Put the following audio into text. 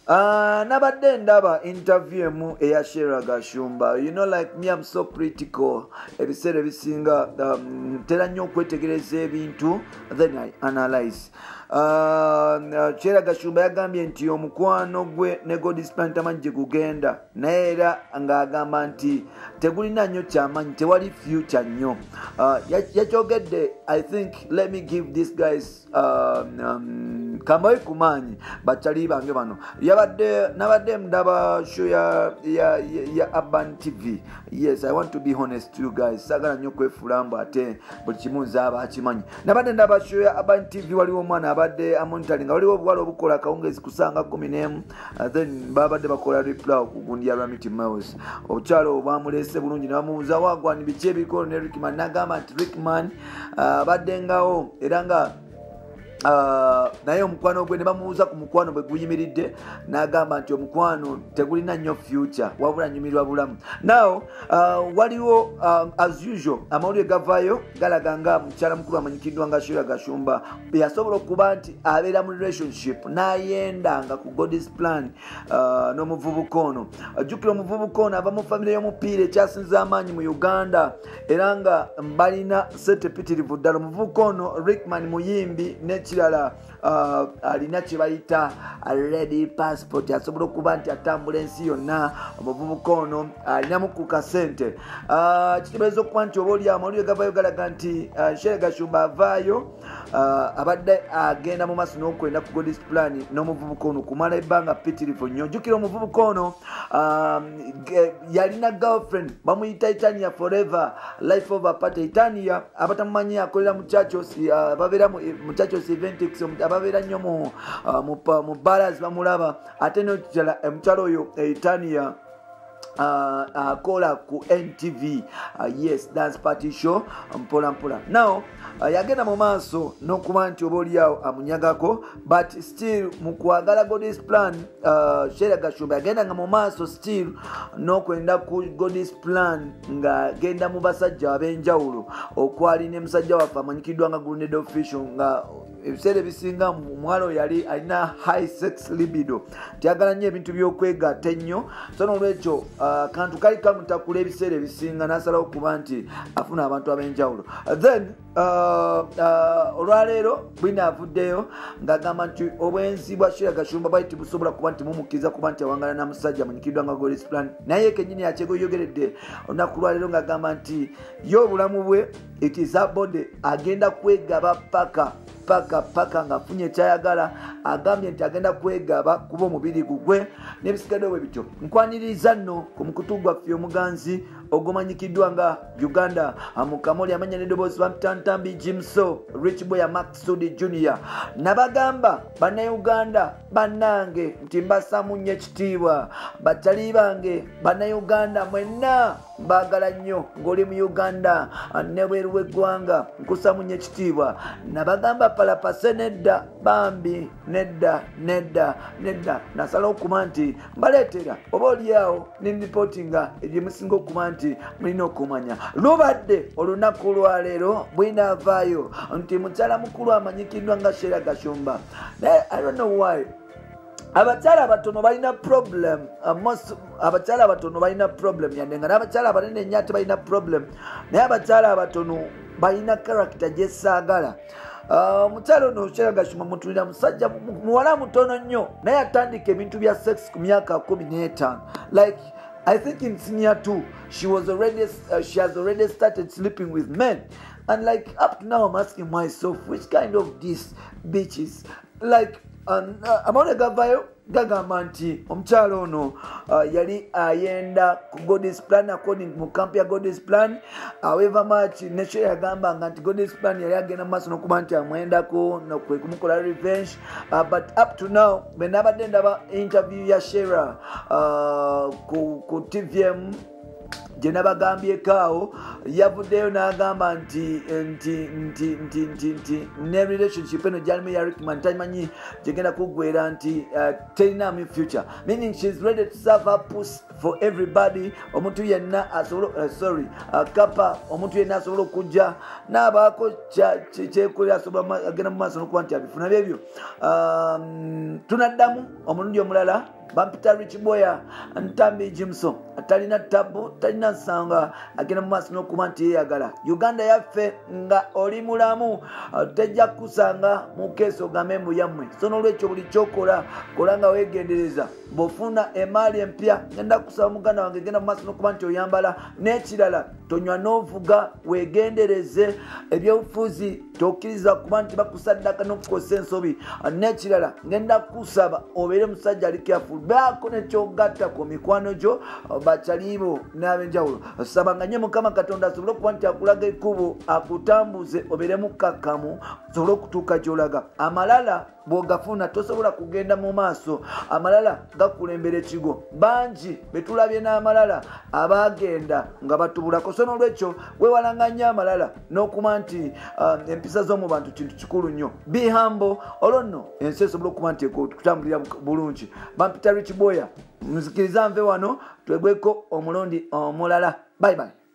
Nabadde ndaba interview mu eya Shera Gashumba. You know, like me, I'm so critical. Ebiseera ebisinga tera nnyo okwetegereza ebintu, then I analyze. Shera Gashumba yagambye nti omukwano gwe ne Godsplan tamanyi gye gugenda, naye era ng'agamba nti tegulina nnyo ky'amanyi, tewali future nnyo. Yakyogedde, I think, let me give these guys kambawe kumanyi batali bange bano. Nabadde ndaba show ya Urban TV. Yes, I want to be honest to you guys. Sagala nnyo kwefulambo ate buli kimu nzaaba akimanyi. Nabadde ndaba show ya Urban TV, waliwo omwana abadde amonitoringa, waliwo obuwala obukola akawungezi kusanga 11, then babadde bakola reply okugundi ya Ramiti Mouse. Obukyalo bamulese bulungi ne bamubuuza wagwani biki ebikolo ne Rickman, n'agamba nti Rickman abadde ngawo era nga naye omukwano gwe ne bamubuuza ku mukwano bwe guyimiridde, n'agamba nti omukwano tegulina nnyo future wabula nyumirwa bulamu. Now waliwo as usual amawulire gavaayo galaga nga mukyala mukulu amanyikiddwa nga Shera Gashumba yasobola okuba nti abeera mu relationship n'ayendanga ku Godsplan n'omuvubuka ono. Ajjukira omuvubuka ono ava mu famire y'omupiira ekyasinza amaanyi mu Uganda era nga balina sente pitirivu ddala. Omuvubuka ono Rickman muyimbi nekirala alina kye bayita ready passport, asobola okuba nti atambula ensi yonna. Omuvubuka ono alinamu ku kasente. Kitegeeza okuba nti oba oli amawulire gavaayo galaga nti Shera Gashumba avaayo abadde agenda mu maaso n'okwenda ku Godsplan n'omuvubuka ono kumala ebbanga pitirivu nnyo. Jjukira omuvubuka ono yalina girlfriend bamuyita Itania Forever Life Over Party. Itania abatamumanyi akolera mu churches, ababeera mu churches eventics, ababeera nnyo mu baras bamulaba. Ate omukyalo oyo Itania akola ku NTV, yes, dance party show mpola mpola. Now yagenda mu maaso n'okuba nti oba oliawo amunyagako, but still mu kwagala Godsplan Shera Gashumba yagendanga mu maaso still n'okwenda ku Godsplan ng'agenda mu basajja ab'enjawulo, okwali ne musajja waffe amanyikiddwa nga Grenade Official, nga ebiseera ebisinga omuwala yali alina high sex libido, tyagala nnyo ebintu by'okwegatta ennyo. So n'olwekyo kantu kali kamutakula ebiseera ebisinga n'asalawo okuba nti afuna abantu ab'enjawulo. Then olwaleero bwina avuddeyo ng'agamba nti obwenzi bwa Shera Gashumba bwali busobola kuba nti mumukkiriza kuba nti awangala na musajja amanyikiddwa nga Godsplan, naye kennyini yakyegoyogeredde olunaku lwaleero ng'agamba nti ye obulamu bwe it is a body, agenda kwegaba paka ng'afunye ekyayagala. Agambye nti agenda kwegaba kuba omubiri gugwe n'ebisigadde bwe bityo. Nkwaniriza nno ku mukutu gwaffe omuganzi ogumanyikiddwa nga Uganda Mukamoli amanya n'eddoboozi bamutantambi Jimso Rich Boy Maksudi Junior. Nabagamba bannayuganda bannange nti mbasaamu nnyo ekitiibwa, batali bange bannayuganda mwenna mbaagala nnyo. Ng'oli mu Uganda ne bweru w'eggwanga nkusaamu nnyo ekitiibwa. Nabagamba palapase nedda, bambi nedda. Nasalawo okuba nti mbaleetera oba oliawo n'endipotinga ebyemusinga okuba nti mulina okumanya. Lubadde olunaku lwaleero bwinaavaayo nti mukyala mukulu amanyikiddwa nga Shera Gashumba. I don't know why abakyala abatono balina problem. Abakyala abatono balina problem yadde nga n'abakyala abanene nnyo ate balina problem, naye abakyala abatono balina character gye saagala. Mukyalo ono Shera Gashumba mutulira musajja muwala mutono nnyo, naye atandika ebintu bya sex ku myaka 15. Like I think in senior 2 she has already started sleeping with men, and like up to now I'm asking myself which kind of these bitches. Like amawulire gavaayo gagamba nti omukyalo ono yali ayenda ku Godsplan according mu camp ya Godsplan. However much ne Shera yagambanga nti Godsplan yali agenda mu maaso n'okuba nti amwendako kwe kumukola revenge, but up to now bwe nabadde ndaba interview ya Shera ku TVM gye nabagambyeko awo, yavuddeyo n'agamba nti ne relationship eno gyalimu ya Rickman tamanyi gyegenda kuggwera, nti terinamu future, meaning she's ready to serve her puss for everybody. Omuntu yenna asobola kapa omuntu yenna asobola okujja n'abaako kyekolera asobola agenda mu maaso n'okuba nti abifuna byebyo. Tunaddamu omulundi omulala bampita Rich Boya Ntambi Jimson atalina tabu talina nsanga agenda mu maaso n'okuba nti yeeyagala Uganda yaffe nga oli mulamu tejja kusanga mu keesi ogambe mbu yammwe so n'olwekyo buli kyokola kola nga weegendereza bw'ofuna emaali empya ngenda kusaba muganda wange genda mu maaso n'okuba nti oyambala n'ekirala tonywa n'ovuga weegendereze ebyobufuzi tokkiriza kuba nti bakusaddaka n'okukosa ensobi n'ekirala ngenda kusaba obeere musajja ali careful baako nekyogatta ku mikwano gyo bakyaliibo n'ab'enjawulo sabanga nnyo Mukama Katonda asobole okuba nti akulaga ekkubo akutambuze obeere mukkakkamu osobole okutuuka gy'olaga amalala bw'ogafuna tosobola kugenda mu maaso amalala gakulembera ekigo bangi betulabye n'amalala abaagenda nga batubulako so n'olwekyo weewalanga nnyo amalala n'okuba nti empisa z'omu bantu kintu kikulu nnyo be humble olwo nno ensi esobola okuba nti ekutambulira bulungi bampita Rich Boya nzikiriza nve wano twegweko omulundi omulala bye bye